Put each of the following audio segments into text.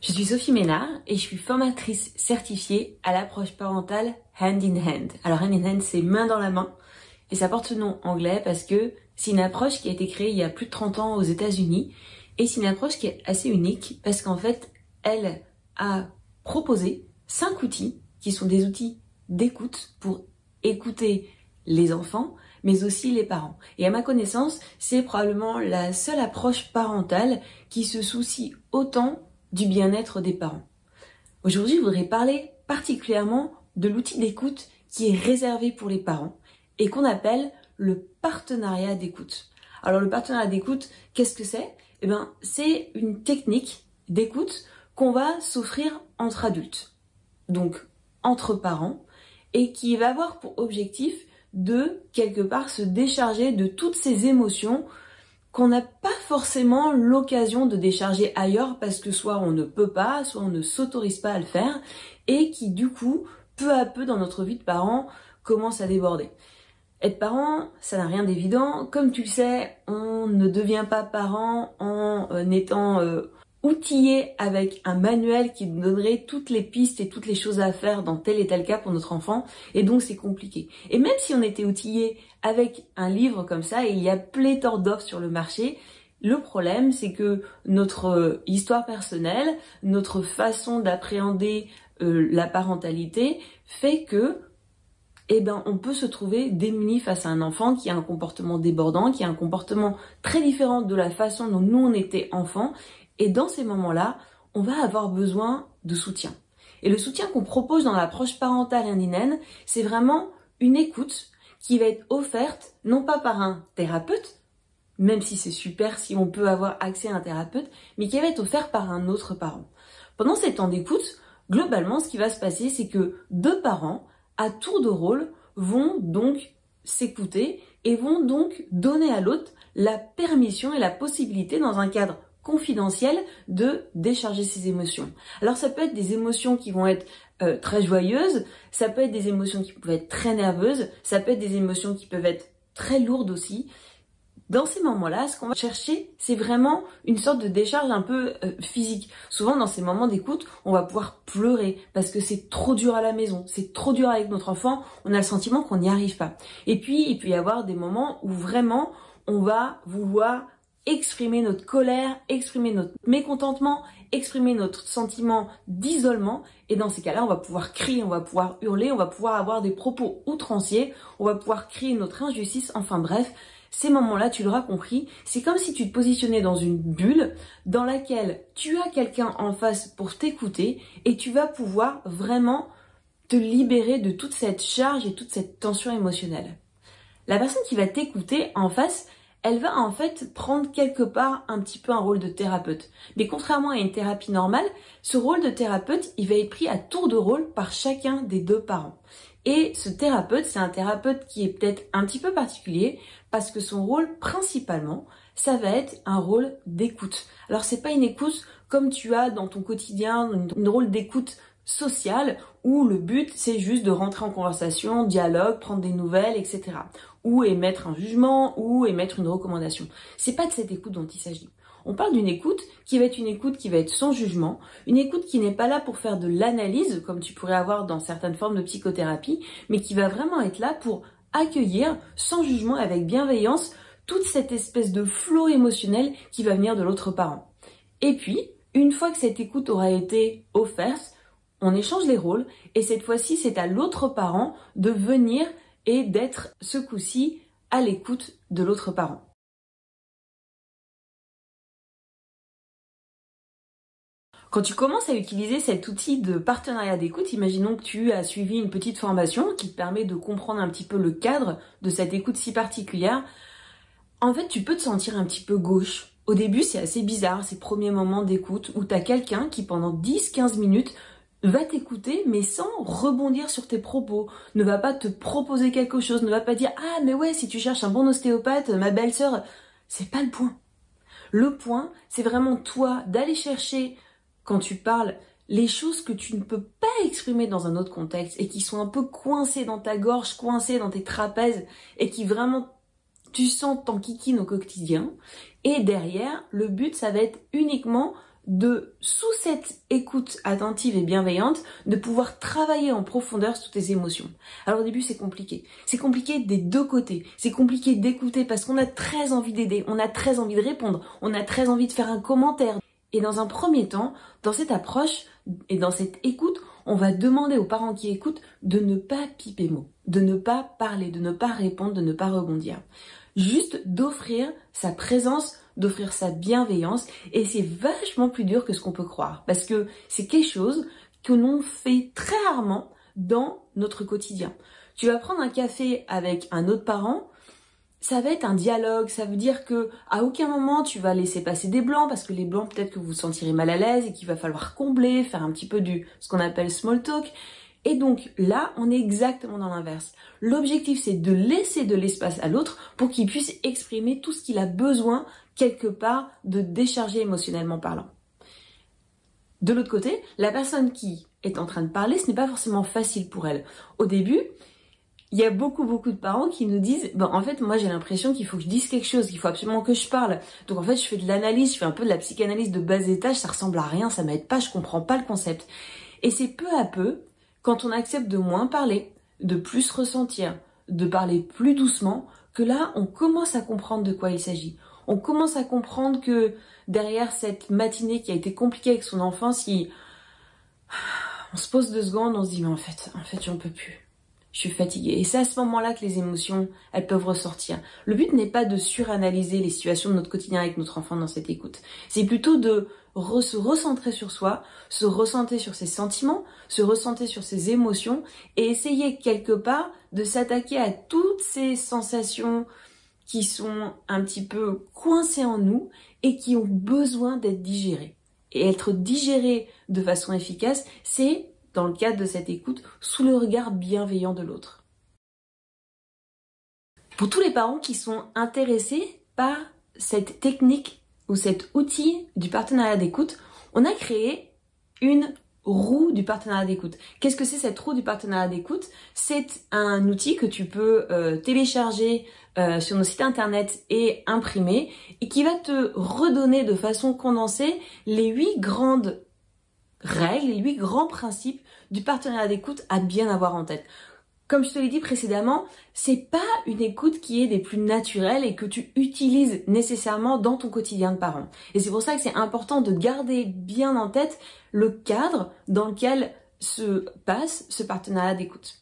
Je suis Sophie Ménard et je suis formatrice certifiée à l'approche parentale Hand in Hand. Alors Hand in Hand, c'est main dans la main et ça porte ce nom anglais parce que c'est une approche qui a été créée il y a plus de 30 ans aux États-Unis et c'est une approche qui est assez unique parce qu'en fait, elle a proposé 5 outils qui sont des outils d'écoute pour écouter les enfants mais aussi les parents. Et à ma connaissance, c'est probablement la seule approche parentale qui se soucie autant du bien-être des parents. Aujourd'hui, je voudrais parler particulièrement de l'outil d'écoute qui est réservé pour les parents et qu'on appelle le partenariat d'écoute. Alors le partenariat d'écoute, qu'est-ce que c'est? Eh bien, c'est une technique d'écoute qu'on va s'offrir entre adultes, donc entre parents, et qui va avoir pour objectif de, quelque part, se décharger de toutes ces émotions qu'on n'a pas forcément l'occasion de décharger ailleurs parce que soit on ne peut pas, soit on ne s'autorise pas à le faire et qui du coup, peu à peu dans notre vie de parents, commence à déborder. Être parent, ça n'a rien d'évident. Comme tu le sais, on ne devient pas parent en étant outillé avec un manuel qui nous donnerait toutes les pistes et toutes les choses à faire dans tel et tel cas pour notre enfant. Et donc c'est compliqué. Et même si on était outillé avec un livre comme ça, et il y a pléthore d'offres sur le marché, le problème c'est que notre histoire personnelle, notre façon d'appréhender la parentalité fait que on peut se trouver démuni face à un enfant qui a un comportement débordant, qui a un comportement très différent de la façon dont nous on était enfants. Et dans ces moments-là, on va avoir besoin de soutien. Et le soutien qu'on propose dans l'approche parentale Hand in Hand, c'est vraiment une écoute qui va être offerte, non pas par un thérapeute, même si c'est super si on peut avoir accès à un thérapeute, mais qui va être offerte par un autre parent. Pendant ces temps d'écoute, globalement, ce qui va se passer, c'est que 2 parents, à tour de rôle, vont donc s'écouter et vont donc donner à l'autre la permission et la possibilité, dans un cadre confidentiel, de décharger ses émotions. Alors ça peut être des émotions qui vont être très joyeuses, ça peut être des émotions qui peuvent être très nerveuses, ça peut être des émotions qui peuvent être très lourdes aussi. Dans ces moments-là, ce qu'on va chercher, c'est vraiment une sorte de décharge un peu physique. Souvent, dans ces moments d'écoute, on va pouvoir pleurer parce que c'est trop dur à la maison, c'est trop dur avec notre enfant, on a le sentiment qu'on n'y arrive pas. Et puis, il peut y avoir des moments où vraiment, on va vouloir exprimer notre colère, exprimer notre mécontentement, exprimer notre sentiment d'isolement. Et dans ces cas-là, on va pouvoir crier, on va pouvoir hurler, on va pouvoir avoir des propos outranciers, on va pouvoir crier notre injustice, enfin bref. Ces moments-là, tu l'auras compris, c'est comme si tu te positionnais dans une bulle dans laquelle tu as quelqu'un en face pour t'écouter et tu vas pouvoir vraiment te libérer de toute cette charge et toute cette tension émotionnelle. La personne qui va t'écouter en face, elle va en fait prendre quelque part un petit peu un rôle de thérapeute. Mais contrairement à une thérapie normale, ce rôle de thérapeute, il va être pris à tour de rôle par chacun des 2 parents. Et ce thérapeute, c'est un thérapeute qui est peut-être un petit peu particulier parce que son rôle principalement, ça va être un rôle d'écoute. Alors c'est pas une écoute comme tu as dans ton quotidien, un rôle d'écoute sociale où le but c'est juste de rentrer en conversation, dialogue, prendre des nouvelles, etc. Ou émettre un jugement ou émettre une recommandation. C'est pas de cette écoute dont il s'agit. On parle d'une écoute qui va être une écoute qui va être sans jugement, une écoute qui n'est pas là pour faire de l'analyse, comme tu pourrais avoir dans certaines formes de psychothérapie, mais qui va vraiment être là pour accueillir, sans jugement, avec bienveillance, toute cette espèce de flot émotionnel qui va venir de l'autre parent. Et puis, une fois que cette écoute aura été offerte, on échange les rôles, et cette fois-ci, c'est à l'autre parent de venir et d'être, ce coup-ci, à l'écoute de l'autre parent. Quand tu commences à utiliser cet outil de partenariat d'écoute, imaginons que tu as suivi une petite formation qui te permet de comprendre un petit peu le cadre de cette écoute si particulière. En fait, tu peux te sentir un petit peu gauche. Au début, c'est assez bizarre, ces premiers moments d'écoute où tu as quelqu'un qui, pendant 10-15 minutes, va t'écouter, mais sans rebondir sur tes propos, ne va pas te proposer quelque chose, ne va pas dire « Ah, mais ouais, si tu cherches un bon ostéopathe, ma belle-sœur… » C'est pas le point. Le point, c'est vraiment toi d'aller chercher, quand tu parles, les choses que tu ne peux pas exprimer dans un autre contexte et qui sont un peu coincées dans ta gorge, coincées dans tes trapèzes et qui vraiment, tu sens t'enquiquinent au quotidien. Et derrière, le but, ça va être uniquement sous cette écoute attentive et bienveillante, de pouvoir travailler en profondeur sur tes émotions. Alors au début, c'est compliqué. C'est compliqué des deux côtés. C'est compliqué d'écouter parce qu'on a très envie d'aider, on a très envie de répondre, on a très envie de faire un commentaire. Et dans un premier temps, dans cette approche et dans cette écoute, on va demander aux parents qui écoutent de ne pas piper mot, de ne pas parler, de ne pas répondre, de ne pas rebondir. Juste d'offrir sa présence, d'offrir sa bienveillance, et c'est vachement plus dur que ce qu'on peut croire, parce que c'est quelque chose que l'on fait très rarement dans notre quotidien. Tu vas prendre un café avec un autre parent, ça va être un dialogue, ça veut dire que à aucun moment tu vas laisser passer des blancs, parce que les blancs peut-être que vous vous sentirez mal à l'aise et qu'il va falloir combler, faire un petit peu ce qu'on appelle small talk. Et donc là, on est exactement dans l'inverse. L'objectif, c'est de laisser de l'espace à l'autre pour qu'il puisse exprimer tout ce qu'il a besoin, quelque part, de décharger émotionnellement parlant. De l'autre côté, la personne qui est en train de parler, ce n'est pas forcément facile pour elle. Au début, il y a beaucoup de parents qui nous disent « Bon, en fait, moi, j'ai l'impression qu'il faut que je dise quelque chose, qu'il faut absolument que je parle. Donc, en fait, je fais de l'analyse, je fais un peu de la psychanalyse de bas étage, ça ressemble à rien, ça m'aide pas, je comprends pas le concept. » Et c'est peu à peu, quand on accepte de moins parler, de plus ressentir, de parler plus doucement, que là, on commence à comprendre de quoi il s'agit. On commence à comprendre que derrière cette matinée qui a été compliquée avec son enfant, si on se pose 2 secondes, on se dit « Mais en fait, j'en peux plus. Je suis fatiguée. » Et c'est à ce moment-là que les émotions, elles peuvent ressortir. Le but n'est pas de suranalyser les situations de notre quotidien avec notre enfant dans cette écoute. C'est plutôt de se recentrer sur soi, se recentrer sur ses sentiments, se recentrer sur ses émotions et essayer quelque part de s'attaquer à toutes ces sensations qui sont un petit peu coincées en nous et qui ont besoin d'être digérées. Et être digérées de façon efficace, c'est dans le cadre de cette écoute, sous le regard bienveillant de l'autre. Pour tous les parents qui sont intéressés par cette technique ou cet outil du partenariat d'écoute, on a créé une roue du partenariat d'écoute. Qu'est-ce que c'est cette roue du partenariat d'écoute? C'est un outil que tu peux télécharger sur nos sites internet et imprimer et qui va te redonner de façon condensée les 8 grandes règles, les 8 grands principes du partenariat d'écoute à bien avoir en tête. Comme je te l'ai dit précédemment, c'est pas une écoute qui est des plus naturelles et que tu utilises nécessairement dans ton quotidien de parent. Et c'est pour ça que c'est important de garder bien en tête le cadre dans lequel se passe ce partenariat d'écoute.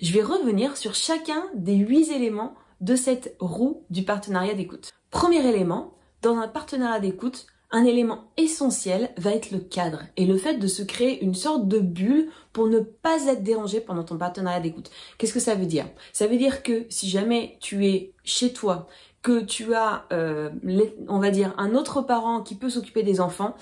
Je vais revenir sur chacun des 8 éléments de cette roue du partenariat d'écoute. Premier élément, dans un partenariat d'écoute, un élément essentiel va être le cadre et le fait de se créer une sorte de bulle pour ne pas être dérangé pendant ton partenariat d'écoute. Qu'est-ce que ça veut dire? Ça veut dire que si jamais tu es chez toi, que tu as, on va dire, un autre parent qui peut s'occuper des enfants,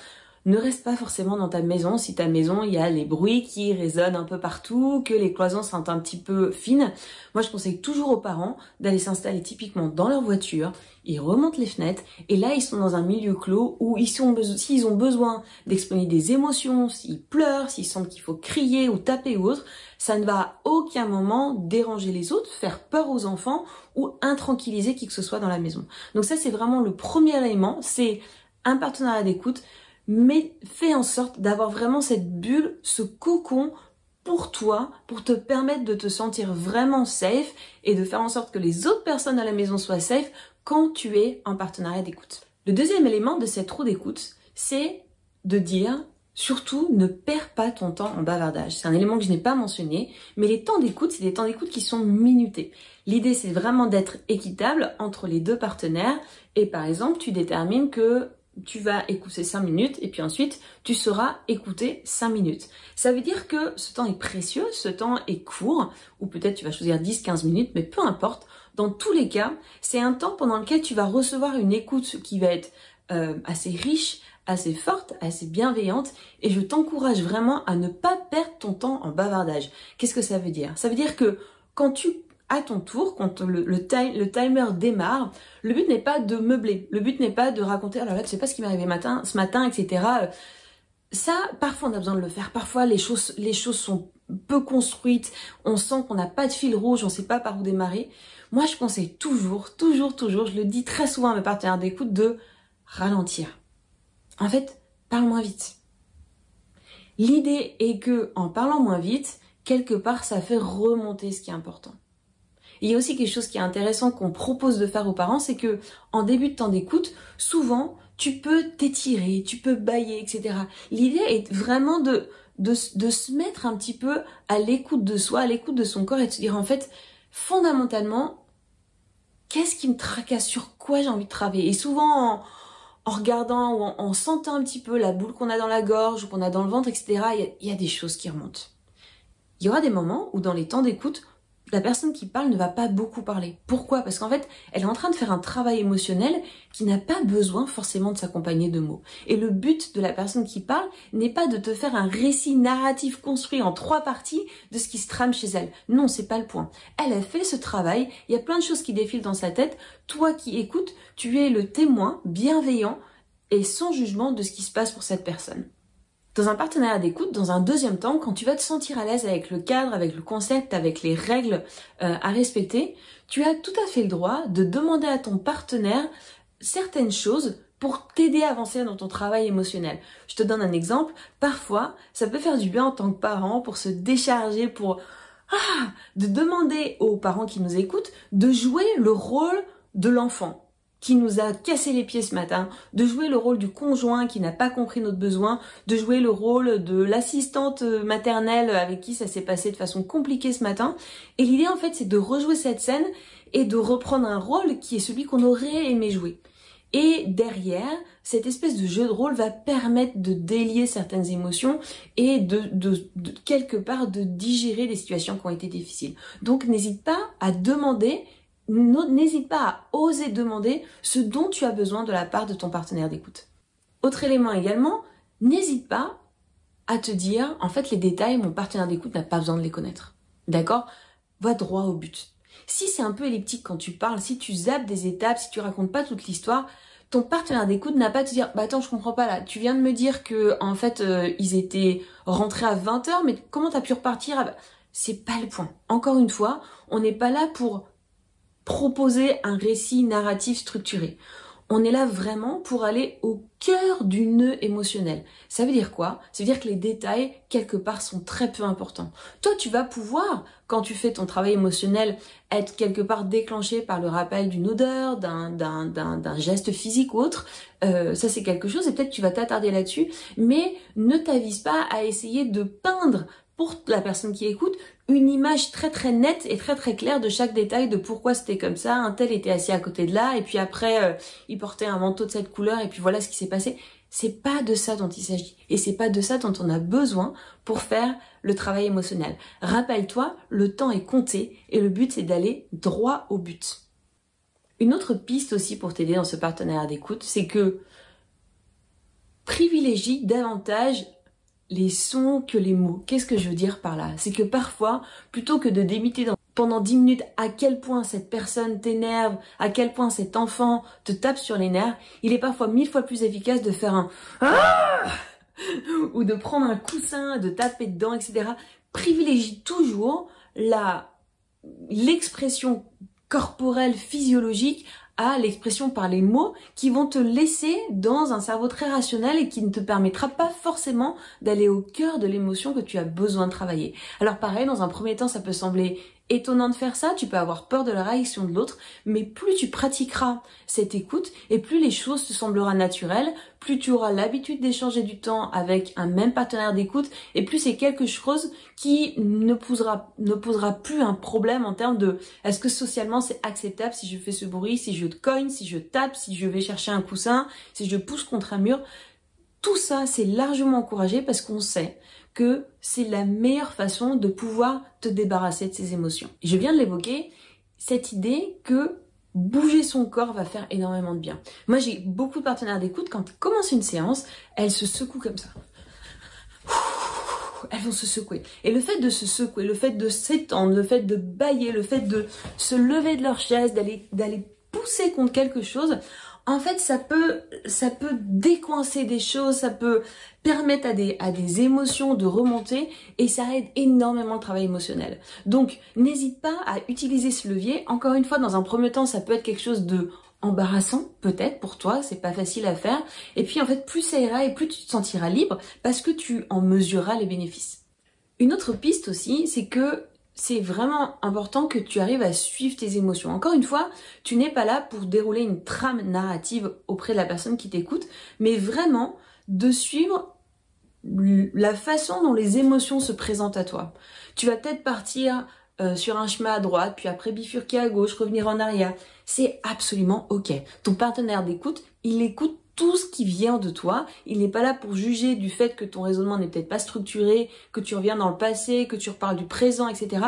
ne reste pas forcément dans ta maison si ta maison, il y a les bruits qui résonnent un peu partout, que les cloisons sont un petit peu fines. Moi, je conseille toujours aux parents d'aller s'installer typiquement dans leur voiture, ils remontent les fenêtres et là, ils sont dans un milieu clos où s'ils ont besoin d'exprimer des émotions, s'ils pleurent, s'ils sentent qu'il faut crier ou taper ou autre, ça ne va à aucun moment déranger les autres, faire peur aux enfants ou intranquilliser qui que ce soit dans la maison. Donc ça, c'est vraiment le premier élément, c'est un partenariat d'écoute. Mais fais en sorte d'avoir vraiment cette bulle, ce cocon pour toi, pour te permettre de te sentir vraiment safe et de faire en sorte que les autres personnes à la maison soient safe quand tu es en partenariat d'écoute. Le deuxième élément de cette roue d'écoute, c'est de dire surtout ne perds pas ton temps en bavardage. C'est un élément que je n'ai pas mentionné, mais les temps d'écoute, c'est des temps d'écoute qui sont minutés. L'idée, c'est vraiment d'être équitable entre les deux partenaires et par exemple, tu détermines que tu vas écouter 5 minutes et puis ensuite tu seras écouté 5 minutes. Ça veut dire que ce temps est précieux, ce temps est court, ou peut-être tu vas choisir 10-15 minutes, mais peu importe. Dans tous les cas, c'est un temps pendant lequel tu vas recevoir une écoute qui va être assez riche, assez forte, assez bienveillante et je t'encourage vraiment à ne pas perdre ton temps en bavardage. Qu'est-ce que ça veut dire? Ça veut dire que quand tu à ton tour, quand le timer démarre, le but n'est pas de meubler, le but n'est pas de raconter « Oh là là, tu sais pas ce qui m'est arrivé ce matin, etc. » Ça, parfois on a besoin de le faire, parfois les choses sont peu construites, on sent qu'on n'a pas de fil rouge, on sait pas par où démarrer. Moi je conseille toujours, je le dis très souvent à mes partenaires d'écoute, de ralentir. En fait, parle moins vite. L'idée est que, en parlant moins vite, quelque part, ça fait remonter ce qui est important. Il y a aussi quelque chose qui est intéressant qu'on propose de faire aux parents, c'est que, en début de temps d'écoute, souvent, tu peux t'étirer, tu peux bâiller, etc. L'idée est vraiment de se mettre un petit peu à l'écoute de soi, à l'écoute de son corps et de se dire, en fait, fondamentalement, qu'est-ce qui me tracasse, sur quoi j'ai envie de travailler? Et souvent, en regardant ou en sentant un petit peu la boule qu'on a dans la gorge ou qu'on a dans le ventre, etc., il y a des choses qui remontent. Il y aura des moments où dans les temps d'écoute, la personne qui parle ne va pas beaucoup parler. Pourquoi? Parce qu'en fait, elle est en train de faire un travail émotionnel qui n'a pas besoin forcément de s'accompagner de mots. Et le but de la personne qui parle n'est pas de te faire un récit narratif construit en 3 parties de ce qui se trame chez elle. Non, c'est pas le point. Elle a fait ce travail, il y a plein de choses qui défilent dans sa tête. Toi qui écoutes, tu es le témoin bienveillant et sans jugement de ce qui se passe pour cette personne. Dans un partenariat d'écoute, dans un deuxième temps, quand tu vas te sentir à l'aise avec le cadre, avec le concept, avec les règles à respecter, tu as tout à fait le droit de demander à ton partenaire certaines choses pour t'aider à avancer dans ton travail émotionnel. Je te donne un exemple. Parfois, ça peut faire du bien en tant que parent pour se décharger, de demander aux parents qui nous écoutent de jouer le rôle de l'enfant qui nous a cassé les pieds ce matin, de jouer le rôle du conjoint qui n'a pas compris notre besoin, de jouer le rôle de l'assistante maternelle avec qui ça s'est passé de façon compliquée ce matin. Et l'idée en fait c'est de rejouer cette scène et de reprendre un rôle qui est celui qu'on aurait aimé jouer. Et derrière, cette espèce de jeu de rôle va permettre de délier certaines émotions et de quelque part de digérer des situations qui ont été difficiles. Donc n'hésite pas à demander, n'hésite pas à oser demander ce dont tu as besoin de la part de ton partenaire d'écoute. Autre élément également, n'hésite pas à te dire, en fait les détails, mon partenaire d'écoute n'a pas besoin de les connaître. D'accord? Va droit au but. Si c'est un peu elliptique quand tu parles, si tu zappes des étapes, si tu racontes pas toute l'histoire, ton partenaire d'écoute n'a pas à te dire, bah attends, je comprends pas là, tu viens de me dire que en fait ils étaient rentrés à 20h, mais comment t'as pu repartir? C'est pas le point. Encore une fois, on n'est pas là pour proposer un récit narratif structuré. On est là vraiment pour aller au cœur du nœud émotionnel. Ça veut dire quoi? Ça veut dire que les détails, quelque part, sont très peu importants. Toi, tu vas pouvoir, quand tu fais ton travail émotionnel, être quelque part déclenché par le rappel d'une odeur, d'un geste physique ou autre. Ça, c'est quelque chose et peut-être tu vas t'attarder là-dessus. Mais ne t'avise pas à essayer de peindre pour la personne qui écoute une image très très nette et très très claire de chaque détail de pourquoi c'était comme ça, un tel était assis à côté de là et puis après il portait un manteau de cette couleur et puis voilà ce qui s'est passé. C'est pas de ça dont il s'agit et c'est pas de ça dont on a besoin pour faire le travail émotionnel. Rappelle-toi, le temps est compté et le but c'est d'aller droit au but. Une autre piste aussi pour t'aider dans ce partenariat d'écoute, c'est que privilégie davantage les sons que les mots. Qu'est-ce que je veux dire par là? C'est que parfois, plutôt que de démiter pendant 10 minutes à quel point cette personne t'énerve, à quel point cet enfant te tape sur les nerfs, il est parfois 1000 fois plus efficace de faire un ah ou de prendre un coussin, de taper dedans, etc. Privilégie toujours l'expression corporelle, physiologique à l'expression par les mots qui vont te laisser dans un cerveau très rationnel et qui ne te permettra pas forcément d'aller au cœur de l'émotion que tu as besoin de travailler. Alors pareil, dans un premier temps, ça peut sembler étonnant de faire ça, tu peux avoir peur de la réaction de l'autre, mais plus tu pratiqueras cette écoute et plus les choses te sembleront naturelles, plus tu auras l'habitude d'échanger du temps avec un même partenaire d'écoute et plus c'est quelque chose qui ne posera plus un problème en termes de est-ce que socialement c'est acceptable si je fais ce bruit, si je cogne, si je tape, si je vais chercher un coussin, si je pousse contre un mur. Tout ça, c'est largement encouragé parce qu'on sait que c'est la meilleure façon de pouvoir te débarrasser de ces émotions. Et je viens de l'évoquer, cette idée que bouger son corps va faire énormément de bien. Moi, j'ai beaucoup de partenaires d'écoute, quand ils commencent une séance, elles se secouent comme ça. Elles vont se secouer. Et le fait de se secouer, le fait de s'étendre, le fait de bâiller, le fait de se lever de leur chaise, d'aller pousser contre quelque chose, en fait, ça peut décoincer des choses, ça peut permettre à des émotions de remonter et ça aide énormément le travail émotionnel. Donc, n'hésite pas à utiliser ce levier. Encore une fois, dans un premier temps, ça peut être quelque chose de embarrassant, peut-être pour toi, c'est pas facile à faire. Et puis en fait, plus ça ira et plus tu te sentiras libre parce que tu en mesureras les bénéfices. Une autre piste aussi, c'est que c'est vraiment important que tu arrives à suivre tes émotions. Encore une fois, tu n'es pas là pour dérouler une trame narrative auprès de la personne qui t'écoute, mais vraiment de suivre la façon dont les émotions se présentent à toi. Tu vas peut-être partir sur un chemin à droite, puis après bifurquer à gauche, revenir en arrière. C'est absolument ok. Ton partenaire d'écoute, il écoute tout ce qui vient de toi. Il n'est pas là pour juger du fait que ton raisonnement n'est peut-être pas structuré, que tu reviens dans le passé, que tu reparles du présent, etc.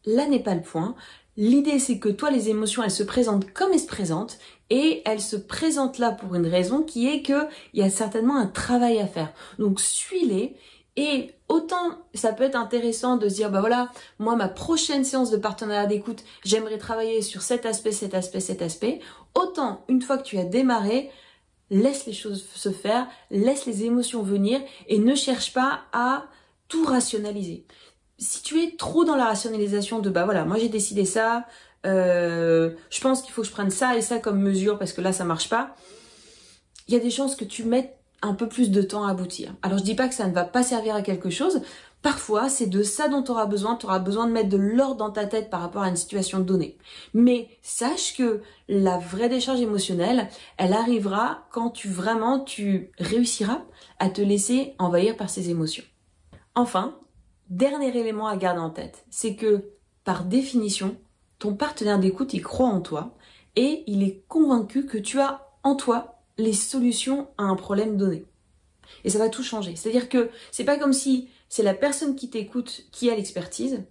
Là n'est pas le point. L'idée, c'est que toi, les émotions, elles se présentent comme elles se présentent, et elles se présentent là pour une raison qui est que il y a certainement un travail à faire. Donc, suis-les. Et autant ça peut être intéressant de se dire, bah voilà, moi ma prochaine séance de partenariat d'écoute, j'aimerais travailler sur cet aspect, cet aspect, cet aspect. Autant, une fois que tu as démarré, laisse les choses se faire, laisse les émotions venir et ne cherche pas à tout rationaliser. Si tu es trop dans la rationalisation de, bah voilà, moi j'ai décidé ça, je pense qu'il faut que je prenne ça et ça comme mesure parce que là ça marche pas, il y a des chances que tu mettes un peu plus de temps à aboutir. Alors je dis pas que ça ne va pas servir à quelque chose, parfois c'est de ça dont tu auras besoin de mettre de l'ordre dans ta tête par rapport à une situation donnée. Mais sache que la vraie décharge émotionnelle, elle arrivera quand tu réussiras à te laisser envahir par ces émotions. Enfin, dernier élément à garder en tête, c'est que par définition, ton partenaire d'écoute, il croit en toi et il est convaincu que tu as en toi les solutions à un problème donné. Et ça va tout changer. C'est-à-dire que c'est pas comme si c'est la personne qui t'écoute qui a l'expertise,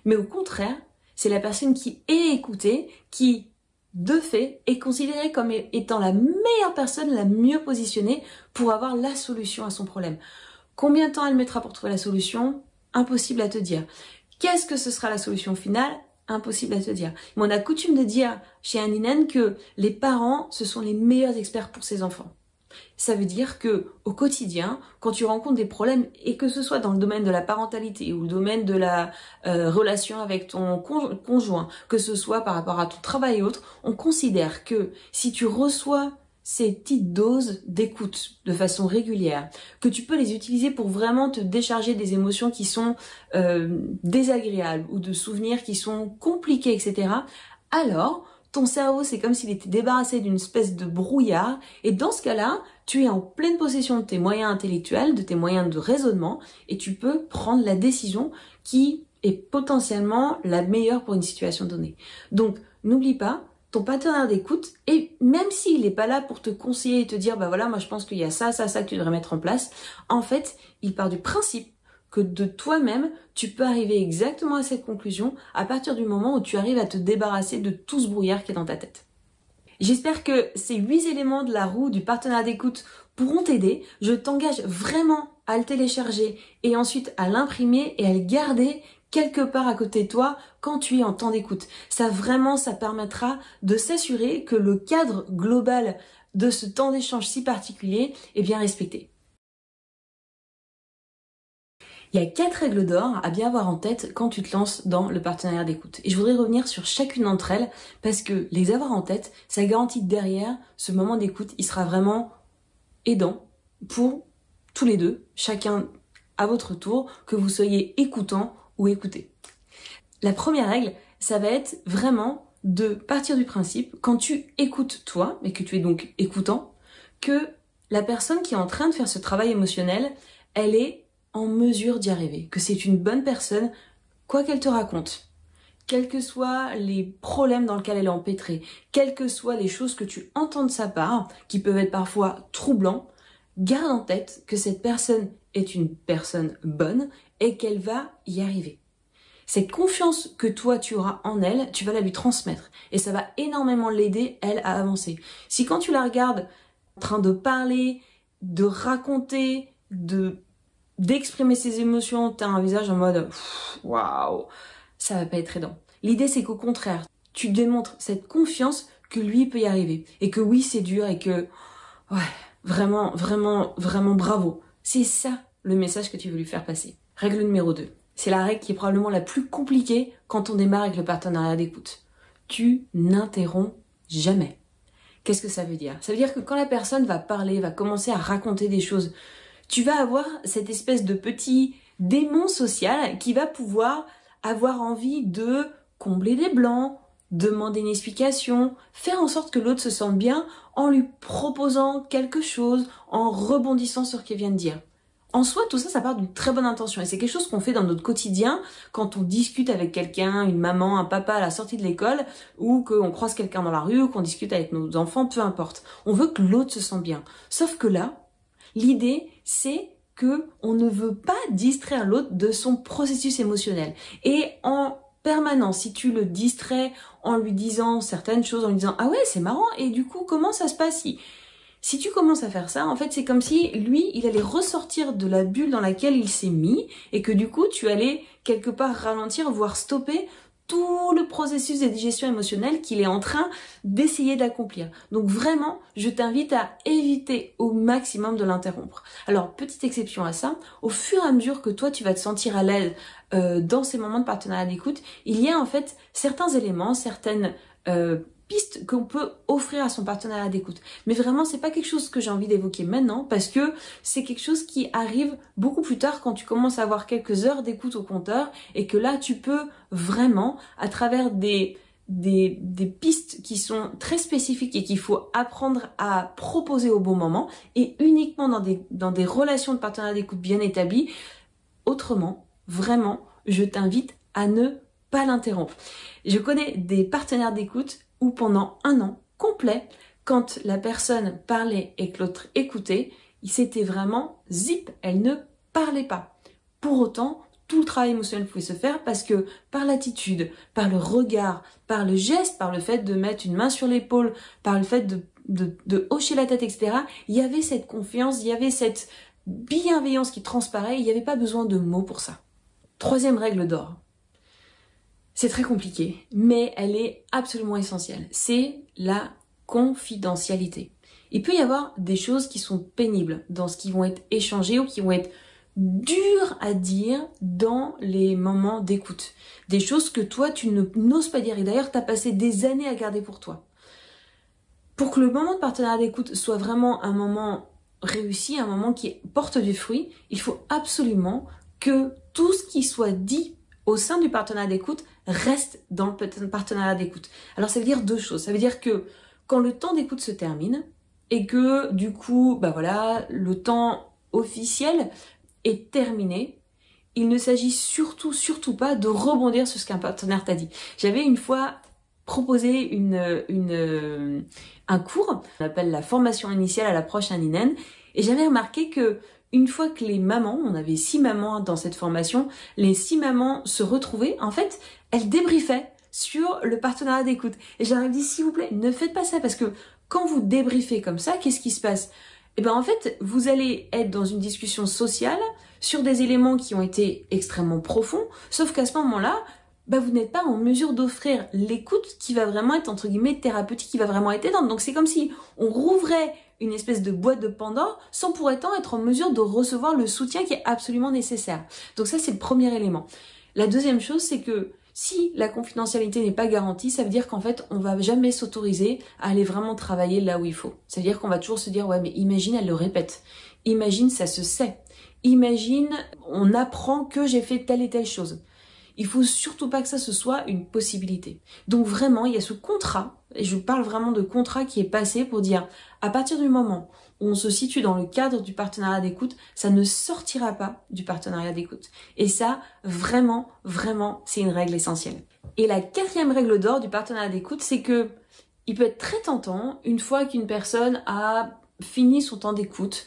mais au contraire, c'est la personne qui est écoutée, qui, de fait, est considérée comme étant la meilleure personne, la mieux positionnée pour avoir la solution à son problème. Combien de temps elle mettra pour trouver la solution? Impossible à te dire. Qu'est-ce que ce sera la solution finale? Impossible à te dire. Mais on a coutume de dire chez Handin que les parents, ce sont les meilleurs experts pour ses enfants. Ça veut dire que au quotidien, quand tu rencontres des problèmes, et que ce soit dans le domaine de la parentalité ou le domaine de la relation avec ton conjoint, que ce soit par rapport à ton travail et autres, on considère que si tu reçois ces petites doses d'écoute de façon régulière, que tu peux les utiliser pour vraiment te décharger des émotions qui sont désagréables ou de souvenirs qui sont compliqués, etc. Alors, ton cerveau, c'est comme s'il était débarrassé d'une espèce de brouillard et dans ce cas-là, tu es en pleine possession de tes moyens intellectuels, de tes moyens de raisonnement et tu peux prendre la décision qui est potentiellement la meilleure pour une situation donnée. Donc, n'oublie pas, ton partenaire d'écoute, et même s'il n'est pas là pour te conseiller et te dire, bah voilà, moi je pense qu'il y a ça que tu devrais mettre en place, en fait, il part du principe que de toi-même, tu peux arriver exactement à cette conclusion à partir du moment où tu arrives à te débarrasser de tout ce brouillard qui est dans ta tête. J'espère que ces 8 éléments de la roue du partenariat d'écoute pourront t'aider. Je t'engage vraiment à le télécharger et ensuite à l'imprimer et à le garder quelque part à côté de toi quand tu es en temps d'écoute. Ça permettra de s'assurer que le cadre global de ce temps d'échange si particulier est bien respecté. Il y a 4 règles d'or à bien avoir en tête quand tu te lances dans le partenariat d'écoute. Et je voudrais revenir sur chacune d'entre elles parce que les avoir en tête, ça garantit que derrière, ce moment d'écoute, il sera vraiment aidant pour tous les deux, chacun à votre tour, que vous soyez écoutant ou écouté. La première règle, ça va être vraiment de partir du principe, quand tu écoutes toi, et que tu es donc écoutant, que la personne qui est en train de faire ce travail émotionnel, elle est en mesure d'y arriver, que c'est une bonne personne, quoi qu'elle te raconte, quels que soient les problèmes dans lesquels elle est empêtrée, quelles que soient les choses que tu entends de sa part, qui peuvent être parfois troublants, garde en tête que cette personne est une personne bonne et qu'elle va y arriver. Cette confiance que toi tu auras en elle, tu vas la lui transmettre et ça va énormément l'aider, elle, à avancer. Si quand tu la regardes en train de parler, de raconter, d'exprimer ses émotions, t'as un visage en mode waouh, ça va pas être aidant. L'idée c'est qu'au contraire, tu démontres cette confiance que lui peut y arriver et que oui c'est dur et que ouais, vraiment bravo. C'est ça le message que tu veux lui faire passer. Règle numéro 2. C'est la règle qui est probablement la plus compliquée quand on démarre avec le partenariat d'écoute. Tu n'interromps jamais. Qu'est-ce que ça veut dire? Ça veut dire que quand la personne va parler, va commencer à raconter des choses, tu vas avoir cette espèce de petit démon social qui va pouvoir avoir envie de combler des blancs, demander une explication, faire en sorte que l'autre se sente bien en lui proposant quelque chose, en rebondissant sur ce qu'il vient de dire. En soi, tout ça, ça part d'une très bonne intention et c'est quelque chose qu'on fait dans notre quotidien quand on discute avec quelqu'un, une maman, un papa à la sortie de l'école ou qu'on croise quelqu'un dans la rue ou qu'on discute avec nos enfants, peu importe. On veut que l'autre se sente bien. Sauf que là, l'idée, c'est que on ne veut pas distraire l'autre de son processus émotionnel. Et en permanence, si tu le distrais en lui disant certaines choses, en lui disant « Ah ouais, c'est marrant, et du coup, comment ça se passe si tu commences à faire ça, en fait, c'est comme si lui, il allait ressortir de la bulle dans laquelle il s'est mis et que du coup, tu allais quelque part ralentir, voire stopper tout le processus de digestion émotionnelle qu'il est en train d'essayer d'accomplir. Donc vraiment, je t'invite à éviter au maximum de l'interrompre. Alors, petite exception à ça, au fur et à mesure que toi, tu vas te sentir à l'aise dans ces moments de partenariat d'écoute, il y a en fait certains éléments, certaines pistes qu'on peut offrir à son partenariat d'écoute. Mais vraiment, c'est pas quelque chose que j'ai envie d'évoquer maintenant parce que c'est quelque chose qui arrive beaucoup plus tard quand tu commences à avoir quelques heures d'écoute au compteur et que là, tu peux vraiment, à travers des pistes qui sont très spécifiques et qu'il faut apprendre à proposer au bon moment et uniquement dans des relations de partenariat d'écoute bien établies. Autrement, vraiment, je t'invite à ne pas l'interrompre. Je connais des partenaires d'écoute où pendant 1 an complet, quand la personne parlait et que l'autre écoutait, c'était vraiment zip, elle ne parlait pas. Pour autant, tout le travail émotionnel pouvait se faire parce que par l'attitude, par le regard, par le geste, par le fait de mettre une main sur l'épaule, par le fait de hocher la tête, etc., il y avait cette confiance, il y avait cette bienveillance qui transparaît, il n'y avait pas besoin de mots pour ça. 3e règle d'or. C'est très compliqué, mais elle est absolument essentielle. C'est la confidentialité. Il peut y avoir des choses qui sont pénibles dans ce qui vont être échangées ou qui vont être dures à dire dans les moments d'écoute. Des choses que toi, tu n'oses pas dire. Et d'ailleurs, tu as passé des années à garder pour toi. Pour que le moment de partenariat d'écoute soit vraiment un moment réussi, un moment qui porte du fruit, il faut absolument que tout ce qui soit dit au sein du partenariat d'écoute reste dans le partenariat d'écoute. Alors ça veut dire 2 choses. Ça veut dire que quand le temps d'écoute se termine et que du coup, voilà, le temps officiel est terminé, il ne s'agit surtout pas de rebondir sur ce qu'un partenaire t'a dit. J'avais une fois proposé un cours, on appelle la formation initiale à l'approche Handin, et j'avais remarqué que une fois que les mamans, on avait 6 mamans dans cette formation, les 6 mamans se retrouvaient, en fait, elles débriefaient sur le partenariat d'écoute. Et je leur ai dit, s'il vous plaît, ne faites pas ça, parce que quand vous débriefez comme ça, qu'est-ce qui se passe? Eh ben en fait, vous allez être dans une discussion sociale sur des éléments qui ont été extrêmement profonds, sauf qu'à ce moment-là, vous n'êtes pas en mesure d'offrir l'écoute qui va vraiment être, entre guillemets, thérapeutique, qui va vraiment être aidante. Donc c'est comme si on rouvrait une espèce de boîte de Pandore sans pour autant être en mesure de recevoir le soutien qui est absolument nécessaire. Donc ça, c'est le premier élément. La deuxième chose, c'est que si la confidentialité n'est pas garantie, ça veut dire qu'en fait, on va jamais s'autoriser à aller vraiment travailler là où il faut. Ça veut dire qu'on va toujours se dire, ouais, mais imagine, elle le répète. Imagine, ça se sait. Imagine, on apprend que j'ai fait telle et telle chose. Il faut surtout pas que ça ce soit une possibilité. Donc vraiment, il y a ce contrat, et je parle vraiment de contrat qui est passé pour dire, à partir du moment où on se situe dans le cadre du partenariat d'écoute, ça ne sortira pas du partenariat d'écoute. Et ça, vraiment, c'est une règle essentielle. Et la 4e règle d'or du partenariat d'écoute, c'est que il peut être très tentant, une fois qu'une personne a fini son temps d'écoute,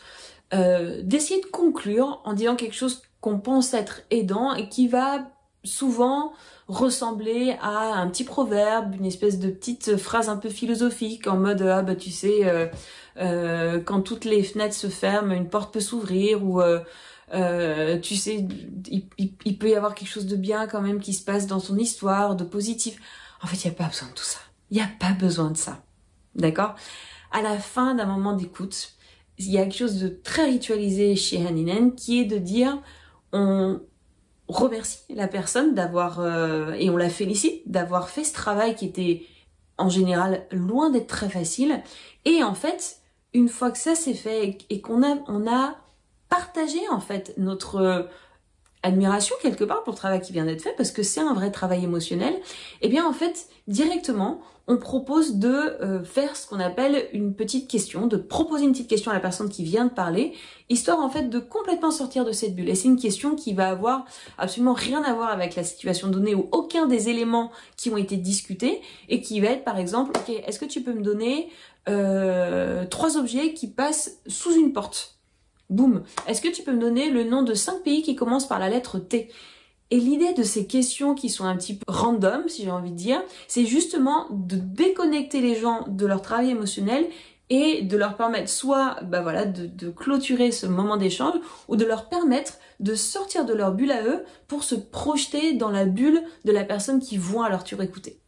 d'essayer de conclure en disant quelque chose qu'on pense être aidant et qui va souvent ressembler à un petit proverbe, une espèce de petite phrase un peu philosophique en mode tu sais quand toutes les fenêtres se ferment, une porte peut s'ouvrir, ou tu sais, il peut y avoir quelque chose de bien quand même qui se passe dans son histoire, de positif. En fait, il n'y a pas besoin de tout ça. Il n'y a pas besoin de ça. D'accord? À la fin d'un moment d'écoute, il y a quelque chose de très ritualisé chez Handin qui est de dire, on remercie la personne d'avoir et on la félicite d'avoir fait ce travail qui était en général loin d'être très facile. Et en fait, une fois que ça c'est fait et on a partagé en fait notre admiration quelque part pour le travail qui vient d'être fait, parce que c'est un vrai travail émotionnel, et bien en fait, directement, on propose de faire ce qu'on appelle une petite question, de proposer une petite question à la personne qui vient de parler, histoire en fait de complètement sortir de cette bulle. Et c'est une question qui va avoir absolument rien à voir avec la situation donnée ou aucun des éléments qui ont été discutés, et qui va être par exemple, ok, est-ce que tu peux me donner 3 objets qui passent sous une porte? Boum. Est-ce que tu peux me donner le nom de 5 pays qui commencent par la lettre T? Et l'idée de ces questions qui sont un petit peu random, si j'ai envie de dire, c'est justement de déconnecter les gens de leur travail émotionnel et de leur permettre soit de clôturer ce moment d'échange, ou de leur permettre de sortir de leur bulle à eux pour se projeter dans la bulle de la personne qui voit leur tour écouter.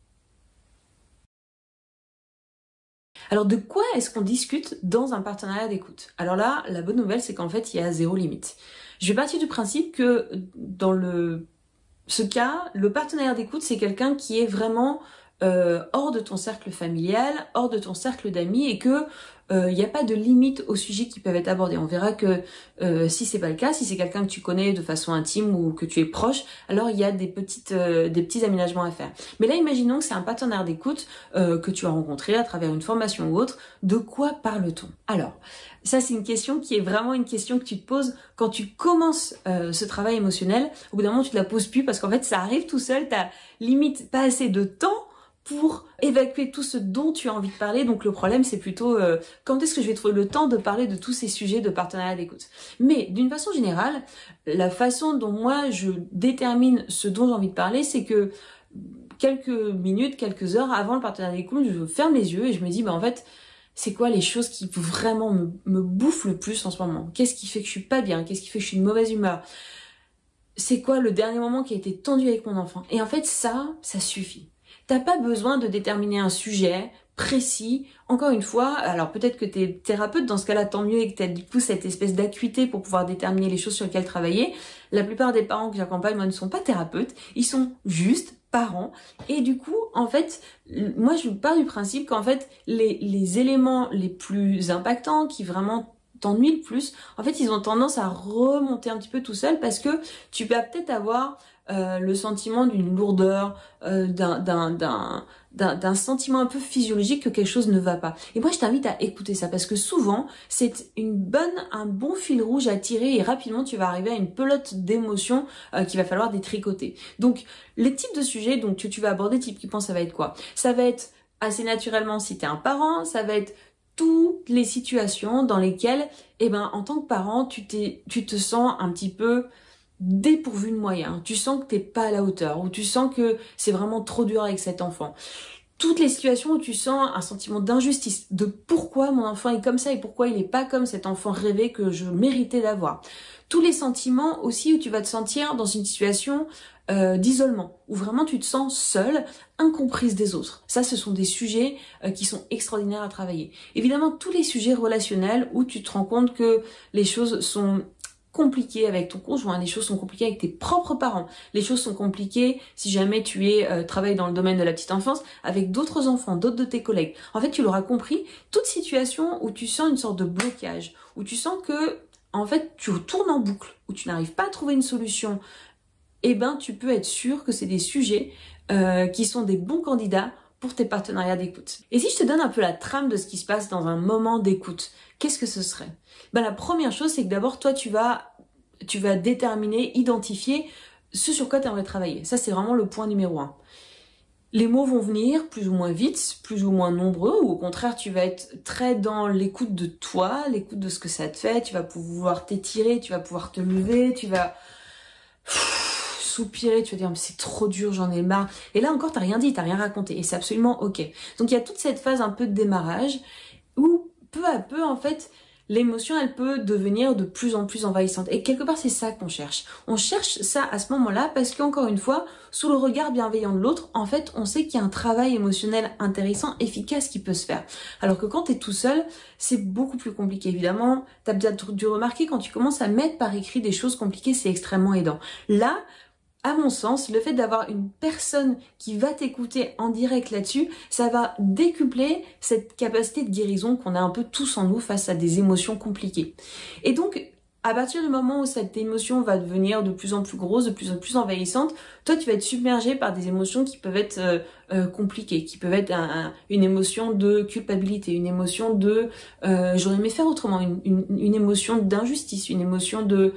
Alors de quoi est-ce qu'on discute dans un partenariat d'écoute? Alors là, la bonne nouvelle, c'est qu'en fait, il y a 0 limite. Je vais partir du principe que dans ce cas, le partenariat d'écoute, c'est quelqu'un qui est vraiment hors de ton cercle familial, hors de ton cercle d'amis, et que il n'y a pas de limite aux sujets qui peuvent être abordés. On verra que si c'est pas le cas, si c'est quelqu'un que tu connais de façon intime ou que tu es proche, alors il y a des petits aménagements à faire. Mais là, imaginons que c'est un partenaire d'écoute que tu as rencontré à travers une formation ou autre. De quoi parle-t-on? Alors, ça c'est une question qui est vraiment une question que tu te poses quand tu commences ce travail émotionnel. Au bout d'un moment, tu te la poses plus parce qu'en fait, ça arrive tout seul. T'as limite pas assez de temps pour évacuer tout ce dont tu as envie de parler. Donc le problème, c'est plutôt quand est-ce que je vais trouver le temps de parler de tous ces sujets de partenariat d'écoute. Mais d'une façon générale, la façon dont moi je détermine ce dont j'ai envie de parler, c'est que quelques minutes, quelques heures avant le partenariat d'écoute, je ferme les yeux et je me dis, en fait, c'est quoi les choses qui vraiment me bouffent le plus en ce moment? Qu'est-ce qui fait que je suis pas bien? Qu'est-ce qui fait que je suis de mauvaise humeur? C'est quoi le dernier moment qui a été tendu avec mon enfant? Et en fait, ça suffit. T'as pas besoin de déterminer un sujet précis. Encore une fois, alors peut-être que t'es thérapeute, dans ce cas-là, tant mieux, et que t'as du coup cette espèce d'acuité pour pouvoir déterminer les choses sur lesquelles travailler. La plupart des parents que j'accompagne, moi, ne sont pas thérapeutes. Ils sont juste parents. Et du coup, en fait, moi, je pars du principe qu'en fait, les éléments les plus impactants, qui vraiment t'ennuient le plus, en fait, ils ont tendance à remonter un petit peu tout seul, parce que tu vas peut-être avoir le sentiment d'une lourdeur, d'un sentiment un peu physiologique que quelque chose ne va pas. Et moi, je t'invite à écouter ça, parce que souvent, c'est un bon fil rouge à tirer, et rapidement, tu vas arriver à une pelote d'émotions qu'il va falloir détricoter. Donc, les types de sujets donc que tu vas aborder, typiquement, ça va être quoi? Ça va être assez naturellement, si t'es un parent, ça va être toutes les situations dans lesquelles, en tant que parent, tu te sens un petit peu dépourvu de moyens, tu sens que t'es pas à la hauteur, ou tu sens que c'est vraiment trop dur avec cet enfant. Toutes les situations où tu sens un sentiment d'injustice, de pourquoi mon enfant est comme ça et pourquoi il est pas comme cet enfant rêvé que je méritais d'avoir. Tous les sentiments aussi où tu vas te sentir dans une situation d'isolement, où vraiment tu te sens seule, incomprise des autres. Ça, ce sont des sujets qui sont extraordinaires à travailler. Évidemment, tous les sujets relationnels où tu te rends compte que les choses sont compliquées avec ton conjoint, les choses sont compliquées avec tes propres parents, les choses sont compliquées si jamais tu travailles dans le domaine de la petite enfance avec d'autres enfants, d'autres de tes collègues. En fait, tu l'auras compris, toute situation où tu sens une sorte de blocage, où tu sens que en fait tu tournes en boucle, où tu n'arrives pas à trouver une solution, tu peux être sûr que c'est des sujets qui sont des bons candidats pour tes partenariats d'écoute. Et si je te donne un peu la trame de ce qui se passe dans un moment d'écoute, qu'est-ce que ce serait? La première chose, c'est que d'abord, toi, tu vas déterminer, identifier ce sur quoi tu aimerais travailler. Ça, c'est vraiment le point numéro 1. Les mots vont venir plus ou moins vite, plus ou moins nombreux, ou au contraire, tu vas être très dans l'écoute de toi, l'écoute de ce que ça te fait, tu vas pouvoir t'étirer, tu vas pouvoir te lever, tu vas soupirer, tu vas dire mais c'est trop dur, j'en ai marre. Et là encore, t'as rien dit, t'as rien raconté, et c'est absolument ok. Donc il y a toute cette phase un peu de démarrage où peu à peu, en fait, l'émotion, elle peut devenir de plus en plus envahissante. Et quelque part, c'est ça qu'on cherche. On cherche ça à ce moment-là parce qu'encore une fois, sous le regard bienveillant de l'autre, en fait, on sait qu'il y a un travail émotionnel intéressant, efficace qui peut se faire. Alors que quand t'es tout seul, c'est beaucoup plus compliqué. Évidemment, t'as peut-être dû remarquer, quand tu commences à mettre par écrit des choses compliquées, c'est extrêmement aidant. Là, à mon sens, le fait d'avoir une personne qui va t'écouter en direct là-dessus, ça va décupler cette capacité de guérison qu'on a un peu tous en nous face à des émotions compliquées. Et donc, à partir du moment où cette émotion va devenir de plus en plus grosse, de plus en plus envahissante, toi tu vas être submergé par des émotions qui peuvent être compliquées, qui peuvent être une émotion de culpabilité, une émotion de j'aurais aimé faire autrement, une émotion d'injustice, une émotion de,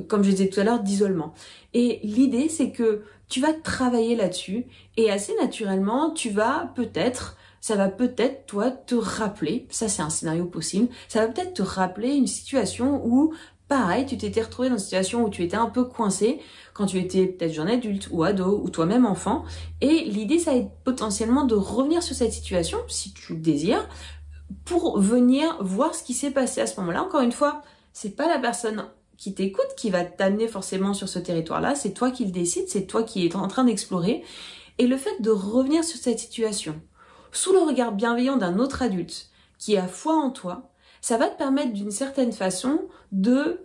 comme je disais tout à l'heure, d'isolement. Et l'idée c'est que tu vas travailler là-dessus et assez naturellement ça va peut-être, toi, te rappeler, ça c'est un scénario possible, ça va peut-être te rappeler une situation où, pareil, tu t'étais retrouvé dans une situation où tu étais un peu coincé quand tu étais peut-être jeune adulte ou ado ou toi-même enfant. Et l'idée, ça va être potentiellement de revenir sur cette situation, si tu le désires, pour venir voir ce qui s'est passé à ce moment-là. Encore une fois, c'est pas la personne qui t'écoute qui va t'amener forcément sur ce territoire-là, c'est toi qui le décides, c'est toi qui es en train d'explorer. Et le fait de revenir sur cette situation, sous le regard bienveillant d'un autre adulte qui a foi en toi, ça va te permettre d'une certaine façon de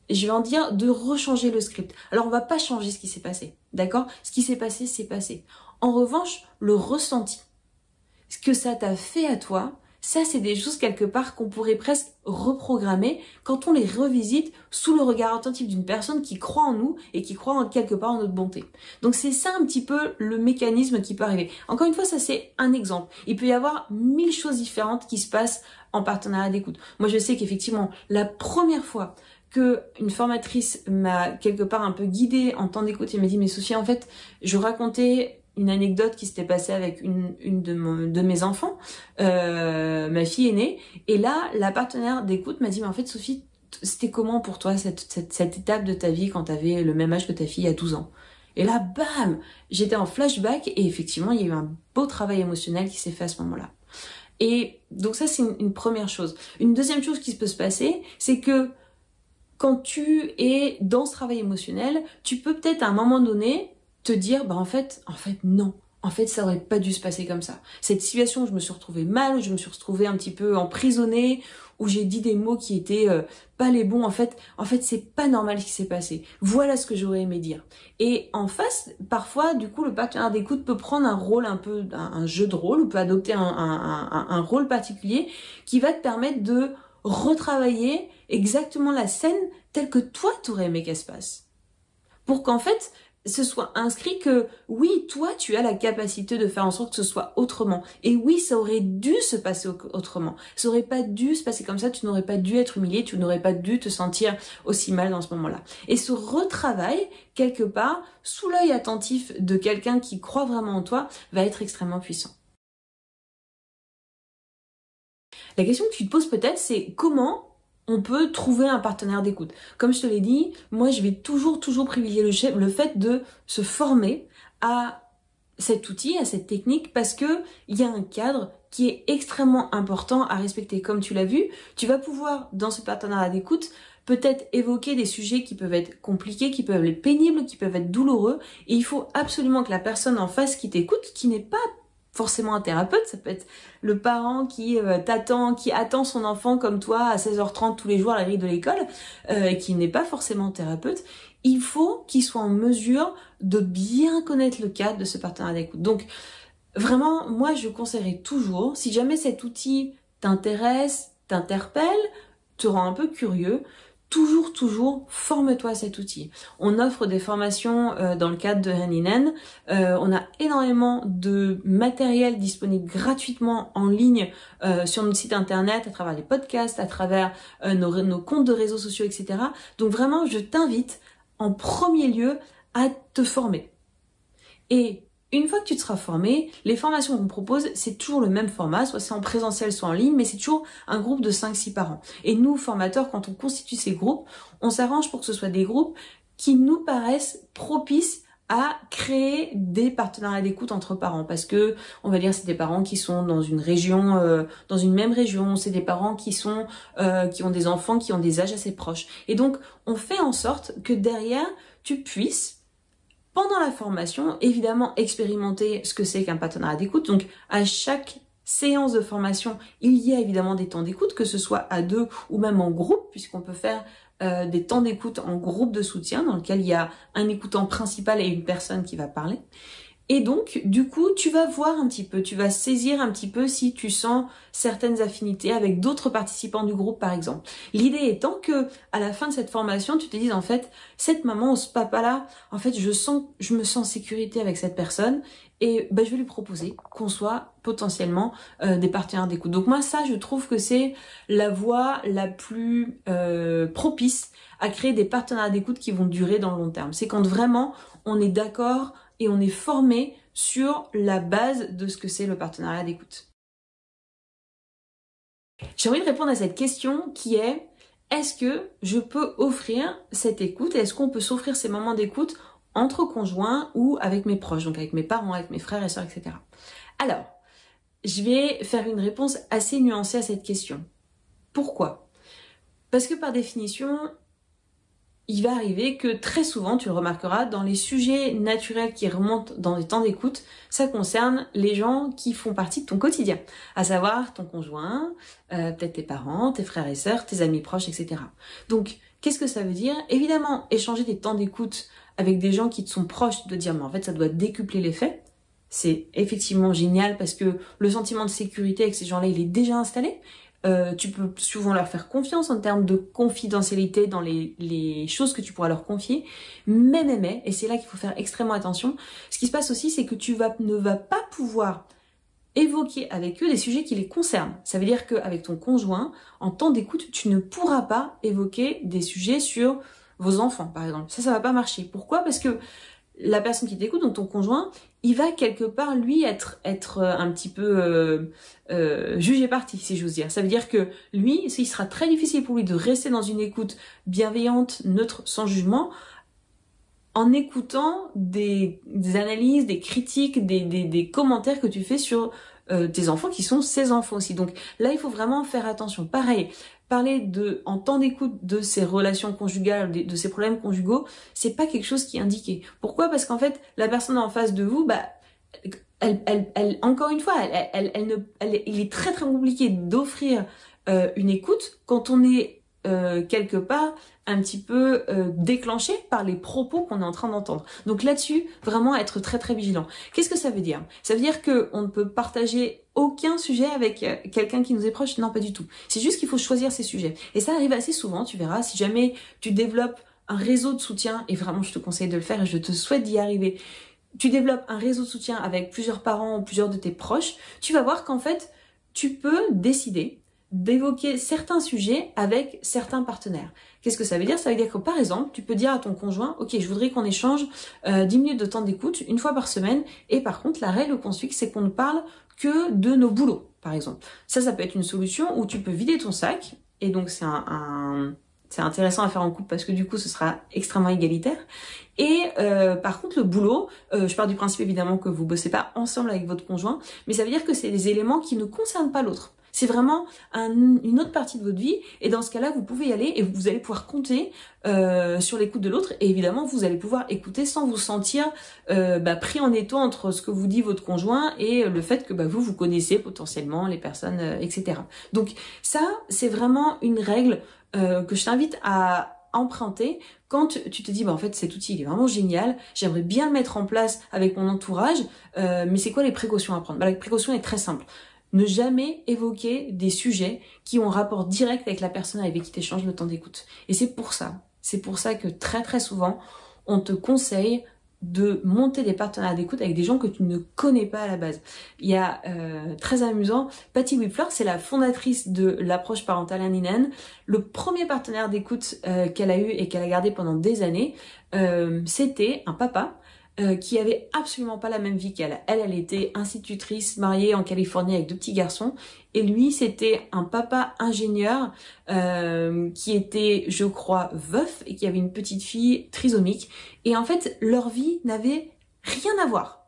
rechanger le script. Alors on va pas changer ce qui s'est passé, d'accord? Ce qui s'est passé, c'est passé. En revanche, le ressenti, ce que ça t'a fait à toi, ça c'est des choses quelque part qu'on pourrait presque reprogrammer quand on les revisite sous le regard attentif d'une personne qui croit en nous et qui croit quelque part en notre bonté. Donc c'est ça un petit peu le mécanisme qui peut arriver. Encore une fois, ça c'est un exemple. Il peut y avoir 1000 choses différentes qui se passent en partenariat d'écoute. Moi je sais qu'effectivement, la première fois que une formatrice m'a quelque part un peu guidée en temps d'écoute, elle m'a dit mais Sophie, en fait, je racontais une anecdote qui s'était passée avec une de mes enfants, ma fille aînée, et là la partenaire d'écoute m'a dit mais en fait Sophie, c'était comment pour toi cette étape de ta vie quand tu avais le même âge que ta fille à 12 ans? Et là bam, j'étais en flashback et effectivement il y a eu un beau travail émotionnel qui s'est fait à ce moment-là. Et donc ça c'est une première chose. Une deuxième chose qui peut se passer, c'est que quand tu es dans ce travail émotionnel, tu peux peut-être à un moment donné te dire, bah en fait non. En fait, ça aurait pas dû se passer comme ça. Cette situation où je me suis retrouvée mal, où je me suis retrouvée un petit peu emprisonnée, où j'ai dit des mots qui étaient pas les bons. En fait, c'est pas normal ce qui s'est passé. Voilà ce que j'aurais aimé dire. Et en face, parfois, du coup, le partenaire d'écoute peut prendre un rôle un peu, un jeu de rôle, ou peut adopter un rôle particulier qui va te permettre de retravailler exactement la scène telle que toi t'aurais aimé qu'elle se passe. Pour qu'en fait, ce soit inscrit que oui, toi, tu as la capacité de faire en sorte que ce soit autrement. Et oui, ça aurait dû se passer autrement. Ça aurait pas dû se passer comme ça, tu n'aurais pas dû être humilié, tu n'aurais pas dû te sentir aussi mal dans ce moment-là. Et ce retravail, quelque part, sous l'œil attentif de quelqu'un qui croit vraiment en toi, va être extrêmement puissant. La question que tu te poses peut-être, c'est comment on peut trouver un partenaire d'écoute. Comme je te l'ai dit, moi je vais toujours privilégier le fait de se former à cet outil, à cette technique, parce que il y a un cadre qui est extrêmement important à respecter. Comme tu l'as vu, tu vas pouvoir, dans ce partenariat d'écoute, peut-être évoquer des sujets qui peuvent être compliqués, qui peuvent être pénibles, qui peuvent être douloureux, et il faut absolument que la personne en face qui t'écoute, qui n'est pas forcément un thérapeute, ça peut être le parent qui attend son enfant comme toi à 16h30 tous les jours à la grille de l'école, et qui n'est pas forcément thérapeute, il faut qu'il soit en mesure de bien connaître le cadre de ce partenariat d'écoute. Donc vraiment, moi je conseillerais toujours, si jamais cet outil t'intéresse, t'interpelle, te rend un peu curieux, toujours, forme-toi à cet outil. On offre des formations dans le cadre de Hand in Hand. On a énormément de matériel disponible gratuitement en ligne sur notre site internet, à travers les podcasts, à travers nos comptes de réseaux sociaux, etc. Donc vraiment, je t'invite en premier lieu à te former. Et une fois que tu te seras formé, les formations qu'on propose, c'est toujours le même format, soit c'est en présentiel, soit en ligne, mais c'est toujours un groupe de 5-6 parents. Et nous, formateurs, quand on constitue ces groupes, on s'arrange pour que ce soit des groupes qui nous paraissent propices à créer des partenariats d'écoute entre parents, parce que on va dire c'est des parents qui sont dans une région, dans une même région, c'est des parents qui ont des enfants qui ont des âges assez proches. Et donc on fait en sorte que derrière tu puisses pendant la formation, évidemment, expérimenter ce que c'est qu'un partenariat d'écoute. Donc, à chaque séance de formation, il y a évidemment des temps d'écoute, que ce soit à deux ou même en groupe, puisqu'on peut faire des temps d'écoute en groupe de soutien dans lequel il y a un écoutant principal et une personne qui va parler. Et donc, du coup, tu vas voir un petit peu, tu vas saisir un petit peu si tu sens certaines affinités avec d'autres participants du groupe, par exemple. L'idée étant que, à la fin de cette formation, tu te dises, en fait, cette maman ou ce papa-là, en fait, je me sens en sécurité avec cette personne et je vais lui proposer qu'on soit potentiellement des partenaires d'écoute. Donc moi, ça, je trouve que c'est la voie la plus propice à créer des partenaires d'écoute qui vont durer dans le long terme. C'est quand vraiment on est d'accord et on est formé sur la base de ce que c'est le partenariat d'écoute. J'ai envie de répondre à cette question qui est: est-ce que je peux offrir cette écoute? Est-ce qu'on peut s'offrir ces moments d'écoute entre conjoints ou avec mes proches, donc avec mes parents, avec mes frères et sœurs, etc. Alors, je vais faire une réponse assez nuancée à cette question. Pourquoi? Parce que par définition, il va arriver que très souvent, tu le remarqueras, dans les sujets naturels qui remontent dans des temps d'écoute, ça concerne les gens qui font partie de ton quotidien, à savoir ton conjoint, peut-être tes parents, tes frères et sœurs, tes amis proches, etc. Donc, qu'est-ce que ça veut dire? Évidemment, échanger des temps d'écoute avec des gens qui te sont proches, de dire, mais en fait, ça doit décupler l'effet. C'est effectivement génial parce que le sentiment de sécurité avec ces gens-là, il est déjà installé. Tu peux souvent leur faire confiance en termes de confidentialité dans les choses que tu pourras leur confier. Mais, et c'est là qu'il faut faire extrêmement attention, ce qui se passe aussi, c'est que ne vas pas pouvoir évoquer avec eux des sujets qui les concernent. Ça veut dire qu'avec ton conjoint, en temps d'écoute, tu ne pourras pas évoquer des sujets sur vos enfants, par exemple. Ça va pas marcher. Pourquoi? Parce que la personne qui t'écoute, donc ton conjoint, il va quelque part, lui, être un petit peu jugé parti, si j'ose dire. Ça veut dire que lui, il sera très difficile pour lui de rester dans une écoute bienveillante, neutre, sans jugement, en écoutant des analyses, des critiques, des commentaires que tu fais sur tes enfants qui sont ses enfants aussi. Donc là, il faut vraiment faire attention. Pareil, parler en temps d'écoute de ces relations conjugales, de ces problèmes conjugaux, c'est pas quelque chose qui est indiqué. Pourquoi? Parce qu'en fait, la personne en face de vous, encore une fois, il est très très compliqué d'offrir une écoute quand on est quelque part un petit peu déclenché par les propos qu'on est en train d'entendre. Donc là-dessus, vraiment être très très vigilant. Qu'est-ce que ça veut dire? Ça veut dire qu'on ne peut partager aucun sujet avec quelqu'un qui nous est proche? Non, pas du tout. C'est juste qu'il faut choisir ses sujets. Et ça arrive assez souvent, tu verras, si jamais tu développes un réseau de soutien, et vraiment je te conseille de le faire et je te souhaite d'y arriver, tu développes un réseau de soutien avec plusieurs parents ou plusieurs de tes proches, tu vas voir qu'en fait, tu peux décider d'évoquer certains sujets avec certains partenaires. Qu'est-ce que ça veut dire? Ça veut dire que par exemple, tu peux dire à ton conjoint, ok, je voudrais qu'on échange 10 minutes de temps d'écoute une fois par semaine, et par contre, la règle qu'on suit, c'est qu'on ne parle que de nos boulots, par exemple. Ça peut être une solution où tu peux vider ton sac, et donc c'est intéressant à faire en couple parce que du coup, ce sera extrêmement égalitaire. Et par contre, le boulot, je pars du principe évidemment que vous bossez pas ensemble avec votre conjoint, mais ça veut dire que c'est des éléments qui ne concernent pas l'autre. C'est vraiment une autre partie de votre vie, et dans ce cas-là, vous pouvez y aller et vous allez pouvoir compter sur l'écoute de l'autre, et évidemment, vous allez pouvoir écouter sans vous sentir pris en étau entre ce que vous dit votre conjoint et le fait que vous connaissez potentiellement les personnes, etc. Donc ça, c'est vraiment une règle que je t'invite à emprunter quand tu te dis en fait cet outil il est vraiment génial, j'aimerais bien le mettre en place avec mon entourage, mais c'est quoi les précautions à prendre? La précaution est très simple. Ne jamais évoquer des sujets qui ont un rapport direct avec la personne avec qui tu échanges le temps d'écoute. Et c'est pour ça que très très souvent, on te conseille de monter des partenariats d'écoute avec des gens que tu ne connais pas à la base. Il y a très amusant, Patty Wipfler, c'est la fondatrice de l'approche parentale Hand-in-Hand. Le premier partenaire d'écoute qu'elle a eu et qu'elle a gardé pendant des années, c'était un papa qui avait absolument pas la même vie qu'elle. Elle était institutrice, mariée en Californie avec 2 petits garçons, et lui c'était un papa ingénieur qui était, je crois, veuf et qui avait une petite fille trisomique, et en fait leur vie n'avait rien à voir.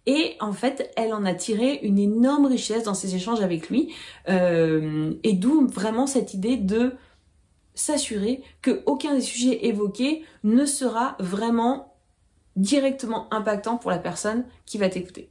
Et en fait, elle en a tiré une énorme richesse dans ses échanges avec lui, et d'où vraiment cette idée de s'assurer que aucun des sujets évoqués ne sera vraiment directement impactant pour la personne qui va t'écouter.